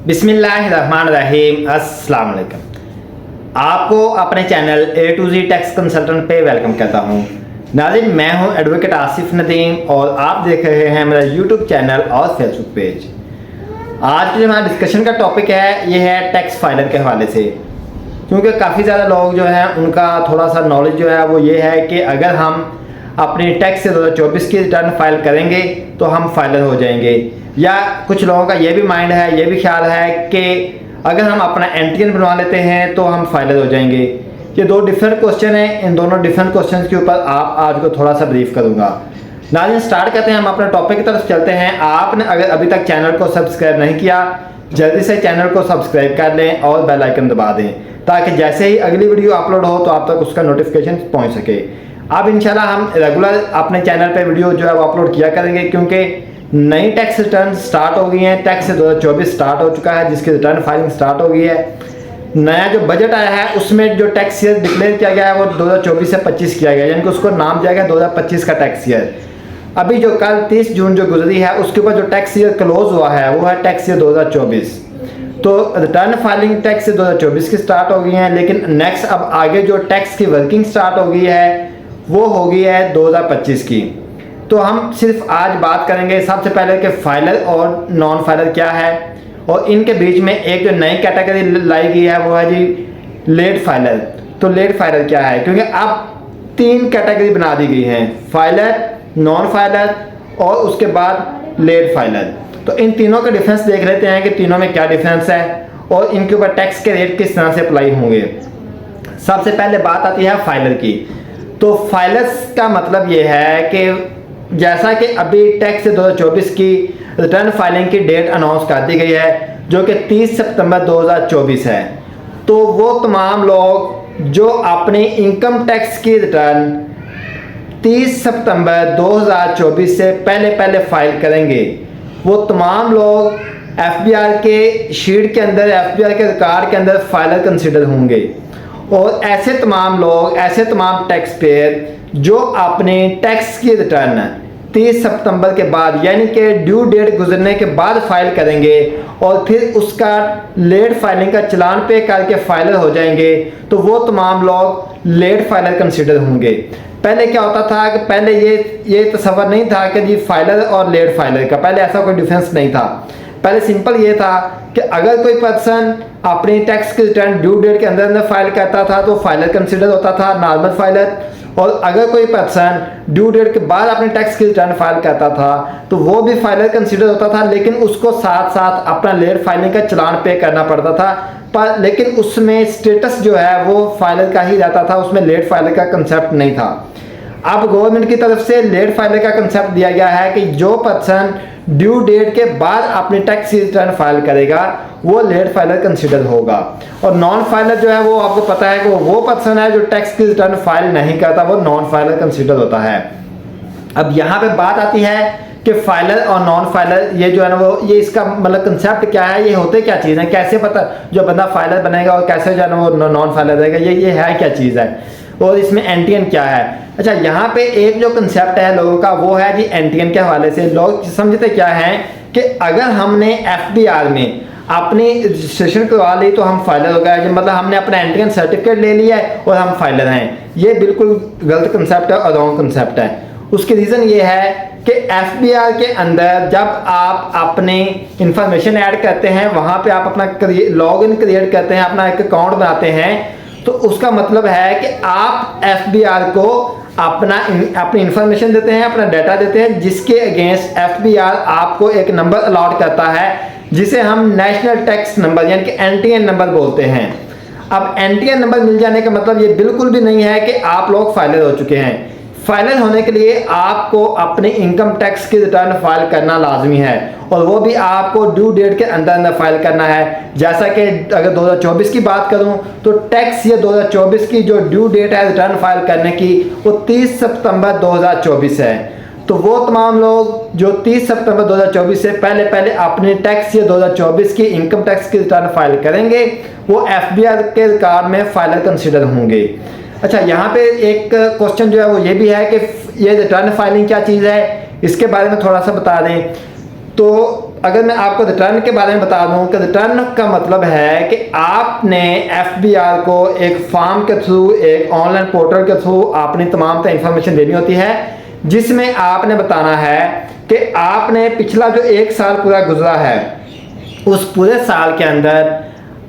बिस्मिल्लाहिर्रहमानिर्रहीम। अस्सलाम वालेकुम। आपको अपने channel A to Z tax consultant पे वेलकम करता हूँ। नाज़रीन, मैं हूँ एडवोकेट आसिफ नदीम और आप देख रहे हैं मेरा यूट्यूब चैनल और फेसबुक पेज। आज जो हमारा डिस्कशन का टॉपिक है ये है टैक्स फाइलर के हवाले से, क्योंकि काफ़ी ज़्यादा लोग जो हैं उनका थोड़ा सा नॉलेज जो है वो ये है कि अगर हम अपनी टैक्स से 2024 की रिटर्न फाइल करेंगे तो हम फाइलर हो जाएंगे, या कुछ लोगों का ये भी माइंड है, ये भी ख्याल है कि अगर हम अपना एनटीएन बनवा लेते हैं तो हम फाइलर हो जाएंगे। ये दो डिफरेंट क्वेश्चन हैं, इन दोनों डिफरेंट क्वेश्चन के ऊपर आज को थोड़ा सा ब्रीफ करूँगा। नाज़रीन, स्टार्ट करते हैं, हम अपने टॉपिक की तरफ चलते हैं। आपने अगर अभी तक चैनल को सब्सक्राइब नहीं किया, जल्दी से चैनल को सब्सक्राइब कर लें और बेल आइकन दबा दें, ताकि जैसे ही अगली वीडियो अपलोड हो तो आप तक उसका नोटिफिकेशन पहुंच सके। अब इंशाल्लाह हम रेगुलर अपने चैनल पे वीडियो जो है वो अपलोड किया करेंगे, क्योंकि नई टैक्स रिटर्न स्टार्ट हो गई हैं। टैक्स से 2024 स्टार्ट हो चुका है, जिसकी रिटर्न फाइलिंग स्टार्ट हो गई है। नया जो बजट आया है उसमें जो टैक्स ईयर डिक्लेयर किया गया है वो 2024 से 25 किया गया है, यानी कि उसको नाम दिया गया 2025 का टैक्स ईयर। अभी जो कल 30 जून जो गुजरी है उसके ऊपर जो टैक्स ईयर क्लोज हुआ है वो है टैक्स ईयर 2024। तो रिटर्न फाइलिंग टैक्स से 2024 की स्टार्ट हो गई है, लेकिन नेक्स्ट अब आगे जो टैक्स की वर्किंग स्टार्ट हो गई है वो हो गई है 2025 की। तो हम सिर्फ आज बात करेंगे सबसे पहले कि फाइलर और नॉन फाइलर क्या है, और इनके बीच में एक जो नई कैटेगरी लाई गई है वो है जी लेट फाइलर। तो लेट फाइलर क्या है, क्योंकि अब 3 कैटेगरी बना दी गई हैं, फाइलर, नॉन फाइलर और उसके बाद लेट फाइलर। तो इन तीनों का डिफरेंस देख लेते हैं कि तीनों में क्या डिफरेंस है और इनके ऊपर टैक्स के रेट किस तरह से अप्लाई होंगे। सबसे पहले बात आती है फाइलर की। तो फाइलर्स का मतलब ये है कि जैसा कि अभी टैक्स 2024 की रिटर्न फाइलिंग की डेट अनाउंस कर दी गई है जो कि 30 सितंबर 2024 है, तो वो तमाम लोग जो अपनी इनकम टैक्स की रिटर्न 30 सितंबर 2024 से पहले फाइल करेंगे, वो तमाम लोग एफबीआर के शीट के अंदर, एफबीआर के रिकॉर्ड के अंदर फाइलर कंसिडर होंगे। और ऐसे तमाम लोग, ऐसे तमाम टैक्स पेयर जो अपने टैक्स की रिटर्न 30 सितंबर के बाद यानी कि ड्यू डेट गुजरने के बाद फाइल करेंगे और फिर उसका लेट फाइलिंग का चलान पे करके फाइलर हो जाएंगे, तो वो तमाम लोग लेट फाइलर कंसिडर होंगे। पहले क्या होता था कि पहले ये तस्वर नहीं था कि जी फाइलर और लेट फाइलर का, पहले ऐसा कोई डिफरेंस नहीं था। पहले सिंपल ये था कि अगर कोई पर्सन अपनी टैक्स की रिटर्न ड्यू डेट के अंदर फाइल करता था तो फाइलर कंसिडर होता था, नॉर्मल फाइलर। और अगर कोई पर्सन ड्यू डेट के बाद अपनी टैक्स की रिटर्न फाइल करता था तो वो भी फाइलर कंसिडर होता था, लेकिन उसको साथ साथ अपना लेट फाइलिंग का चलान पे करना पड़ता था। पर लेकिन उसमें स्टेटस जो है वो फाइलर का ही रहता था, उसमें लेट फाइलर का कंसेप्ट नहीं था। अब गवर्नमेंट की तरफ से लेट फाइलर का कंसेप्ट दिया गया है कि जो पर्सन ड्यू डेट के बाद अपनी टैक्स रिटर्न फाइल करेगा वो लेट फाइलर कंसिडर होगा। और नॉन फाइलर जो है वो आपको पता है कि वो पर्सन है जो टैक्स की रिटर्न फाइल नहीं करता, वो नॉन फाइलर कंसिडर होता है। अब यहाँ पे बात आती है कि फाइलर और नॉन फाइलर ये जो है ना वो ये इसका मतलब कंसेप्ट क्या है, ये होते क्या चीज़ है, कैसे पता जो बंदा फाइलर बनेगा और कैसे जो है ना वो नॉन फाइलर रहेगा, ये है क्या चीज़ है और इसमें एनटीएन क्या है। अच्छा, यहाँ पे एक जो कंसेप्ट है लोगों का वो है जी एनटीएन के हवाले से लोग समझते क्या है कि अगर हमने एफबीआर में अपनी रजिस्ट्रेशन करवा ली तो हम फाइलर हो गए, मतलब हमने अपना एनटीएन सर्टिफिकेट ले लिया है और हम फाइलर हैं। ये बिल्कुल गलत कंसेप्ट है और रॉन्ग कंसेप्ट है। उसकी रीज़न ये है कि एफबीआर के अंदर जब आप अपनी इंफॉर्मेशन ऐड करते हैं, वहाँ पे आप अपना लॉगिन क्रिएट करते हैं, अपना एक अकाउंट बनाते हैं, तो उसका मतलब है कि आप एफबीआर को अपनी इंफॉर्मेशन देते हैं, अपना डाटा देते हैं, जिसके अगेंस्ट एफबीआर आपको एक नंबर अलॉट करता है जिसे हम नेशनल टैक्स नंबर यानी कि एनटीएन नंबर बोलते हैं। अब एनटीएन नंबर मिल जाने का मतलब ये बिल्कुल भी नहीं है कि आप लोग फाइलर हो चुके हैं। फाइलर होने के लिए आपको अपने इनकम टैक्स की रिटर्न फाइल करना लाजमी है, और वो भी आपको ड्यू डेट के अंदर फाइल करना है। जैसा कि अगर 2024 की बात करूं तो टैक्स ईयर 2024 की जो ड्यू डेट है रिटर्न फाइल करने की वो 30 सितंबर 2024 है। तो वो तमाम लोग जो 30 सितंबर 2024 से पहले अपने टैक्स ईयर 2024 की इनकम टैक्स की रिटर्न फाइल करेंगे वो एफबीआर के रिकॉर्ड में फाइलर कंसिडर होंगे। अच्छा, यहाँ पे एक क्वेश्चन जो है वो ये भी है कि ये रिटर्न फाइलिंग क्या चीज़ है, इसके बारे में थोड़ा सा बता दें। तो अगर मैं आपको रिटर्न के बारे में बता दूं कि रिटर्न का मतलब है कि आपने एफबीआर को एक फॉर्म के थ्रू, एक ऑनलाइन पोर्टल के थ्रू आपने तमाम इंफॉर्मेशन देनी होती है, जिसमें आपने बताना है कि आपने पिछला जो 1 साल पूरा गुजरा है उस पूरे साल के अंदर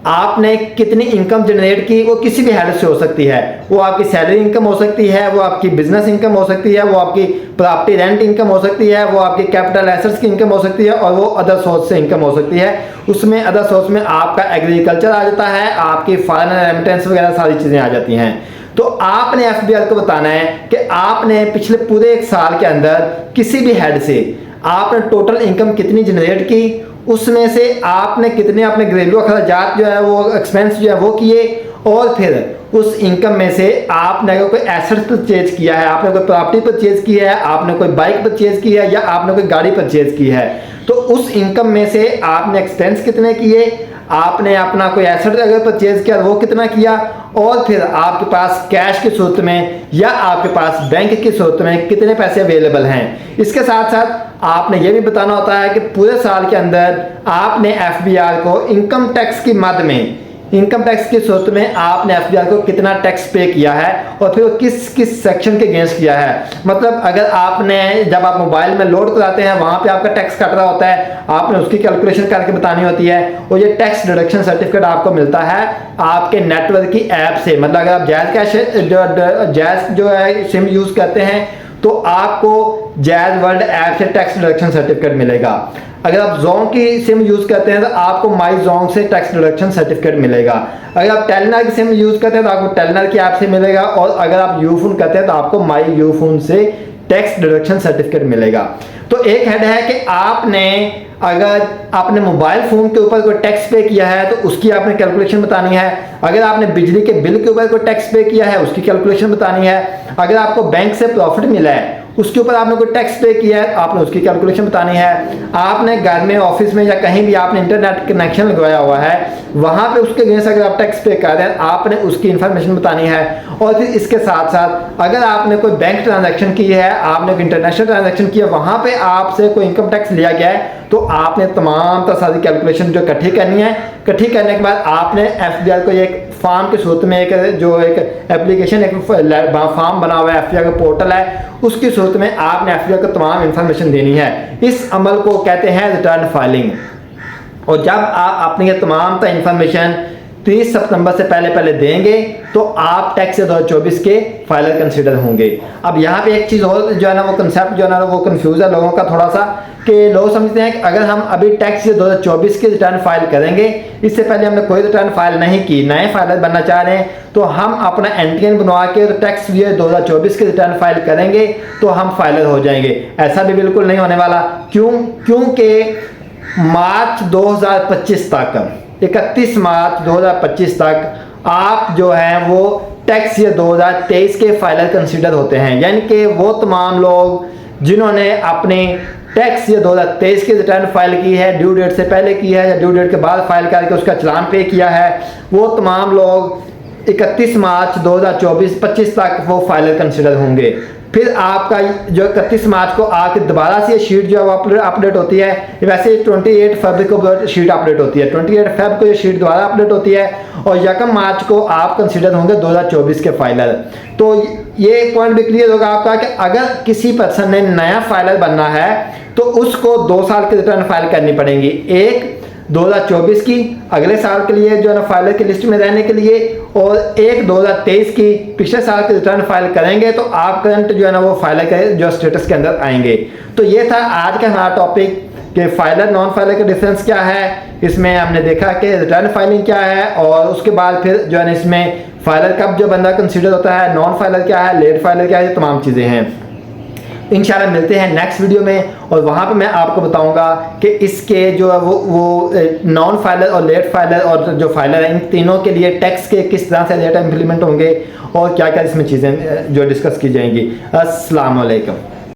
आपने कितनी इनकम जनरेट की। वो किसी भी हेड से हो सकती है, वो आपकी सैलरी इनकम हो सकती है, वो आपकी बिजनेस इनकम हो सकती है, वो आपकी प्रॉपर्टी रेंट इनकम हो सकती है, वो आपकी कैपिटल एसेट्स की इनकम हो सकती है, और वो अदर सोर्स से इनकम हो सकती है। उसमें अदर सोर्स में आपका एग्रीकल्चर आ जाता है, आपकी फॉरेन रेमिटेंस वगैरह सारी चीज़ें आ जाती हैं। तो आपने एफबीआर को बताना है कि आपने पिछले पूरे 1 साल के अंदर किसी भी हेड से आपने टोटल इनकम कितनी जनरेट की, उसमें से आपने कितने अपने घरेलू अखराजात जो है वो एक्सपेंस जो है वो किए, और फिर उस इनकम में से आपने अगर कोई एसेट परचेज किया है, आपने कोई प्रॉपर्टी परचेज की है, आपने कोई बाइक परचेज की है, या आपने कोई गाड़ी परचेज की है, तो उस इनकम में से आपने एक्सपेंस कितने किए, आपने अपना कोई एसेट अगर परचेज किया वो कितना किया, और फिर आपके पास कैश की सूरत में या आपके पास बैंक की सूरत में कितने पैसे अवेलेबल हैं। इसके साथ साथ आपने ये भी बताना होता है कि पूरे साल के अंदर आपने एफबीआर को इनकम टैक्स की मद में, इनकम टैक्स की सूरत में आपने एफबीआर को कितना टैक्स पे किया है, और फिर किस किस सेक्शन के अगेंस्ट किया है। मतलब अगर आपने जब आप मोबाइल में लोड कराते हैं वहां पे आपका टैक्स कट रहा होता है, आपने उसकी कैलकुलेशन करके बतानी होती है, और ये टैक्स डिडक्शन सर्टिफिकेट आपको मिलता है आपके नेटवर्क की ऐप से। मतलब अगर आप जायज़ कैश जायज़ जो है सिम यूज़ करते हैं तो आपको जायज़ वर्ल्ड ऐप से टैक्स डिडक्शन सर्टिफिकेट मिलेगा। अगर आप जोंग की सिम यूज़ करते हैं तो आपको माई जोंग से टैक्स डिडक्शन सर्टिफिकेट मिलेगा। अगर आप टेलीनॉर की सिम यूज़ करते हैं तो आपको टेलीनॉर की ऐप से मिलेगा, और अगर आप यूफोन करते हैं तो आपको माई यूफोन से टैक्स डिडक्शन सर्टिफिकेट मिलेगा। तो एक हेड है कि आपने अगर आपने मोबाइल फ़ोन के ऊपर कोई टैक्स पे किया है तो उसकी आपने कैलकुलेशन बतानी है। अगर आपने बिजली के बिल के ऊपर कोई टैक्स पे किया है उसकी कैलकुलेशन बतानी है। अगर आपको बैंक से प्रॉफिट मिला है उसके ऊपर आपने कोई टैक्स पे किया है आपने उसकी कैलकुलेशन बतानी है। आपने घर में, ऑफिस में या कहीं भी आपने इंटरनेट कनेक्शन लगवाया हुआ है वहां पे उसके अगेंस्ट अगर आप टैक्स पे कर रहे हैं आपने उसकी इंफॉर्मेशन बतानी है। और फिर इसके साथ साथ अगर आपने कोई बैंक ट्रांजैक्शन की है, आपने कोई इंटरनेशनल ट्रांजैक्शन की है, वहां पे आपसे कोई इनकम टैक्स लिया गया है तो आपने तमाम सारी कैलकुलेशन जो इकट्ठी करनी है। इकट्ठी करने के बाद आपने एफबीआर को एक फॉर्म के सूरत में एक एप्लीकेशन, एक फॉर्म बना हुआ है, एफबीआर का पोर्टल है, उसकी सूरत में आपने एफबीआर को तमाम इंफॉर्मेशन देनी है। इस अमल को कहते हैं रिटर्न फाइलिंग। और जब आप अपनी ये तमाम इंफॉर्मेशन 30 सितंबर से पहले देंगे तो आप टैक्स 2024 के फाइलर कंसीडर होंगे। अब यहाँ पे एक चीज़ और जो है ना वो कंसेप्ट जो है ना वो कंफ्यूज है लोगों का थोड़ा सा, कि लोग समझते हैं कि अगर हम अभी टैक्स 2024 की रिटर्न फाइल करेंगे, इससे पहले हमने कोई रिटर्न फाइल नहीं की, नए फाइलर बनना चाह रहे हैं, तो हम अपना एनटीएन बनवा के तो टैक्स ईयर 2024 की रिटर्न फाइल करेंगे तो हम फाइलर हो जाएंगे। ऐसा भी बिल्कुल नहीं होने वाला। क्योंकि मार्च 2025 तक, 31 मार्च 2025 तक आप जो हैं वो टैक्स ईयर 2023 के फाइलर कंसीडर होते हैं। यानी कि वो तमाम लोग जिन्होंने अपने टैक्स ईयर 2023 की रिटर्न फाइल की है, ड्यू डेट से पहले की है या ड्यू डेट के बाद फाइल करके उसका चालान पे किया है, वो तमाम लोग 31 मार्च 2024-25 तक वो फाइलर कंसीडर होंगे। फिर आपका जो 31 मार्च को आके दोबारा से ये शीट जो है वो अपडेट होती है। वैसे 28 फरवरी को शीट अपडेट होती है, 28 फरवरी को ये शीट दोबारा अपडेट होती है, और 1 मार्च को आप कंसीडर होंगे 2024 के फाइलर। तो ये एक पॉइंट भी क्लियर होगा आपका कि अगर किसी पर्सन ने नया फाइलर बनना है तो उसको 2 साल की रिटर्न फाइल करनी पड़ेगी। एक 2024 की अगले साल के लिए जो है ना फाइलर की लिस्ट में रहने के लिए, और एक 2023 की पिछले साल की रिटर्न फाइल करेंगे तो आप करंट जो है ना वो फाइलर के जो स्टेटस के अंदर आएंगे। तो ये था आज का हमारा टॉपिक कि फाइलर नॉन फाइलर का डिफरेंस क्या है। इसमें हमने देखा कि रिटर्न फाइलिंग क्या है, और उसके बाद फिर जो है ना इसमें फाइलर कब जो बंदा कंसीडर होता है, नॉन फाइलर क्या है, लेट फाइलर क्या है, ये तमाम चीज़ें हैं। इंशाल्लाह मिलते हैं नेक्स्ट वीडियो में, और वहाँ पे मैं आपको बताऊंगा कि इसके जो है वो नॉन फाइलर और लेट फाइलर और जो फाइलर है इन तीनों के लिए टैक्स के किस तरह से लेट इम्प्लीमेंट होंगे और क्या क्या इसमें चीज़ें जो डिस्कस की जाएंगी। अस्सलाम वालेकुम।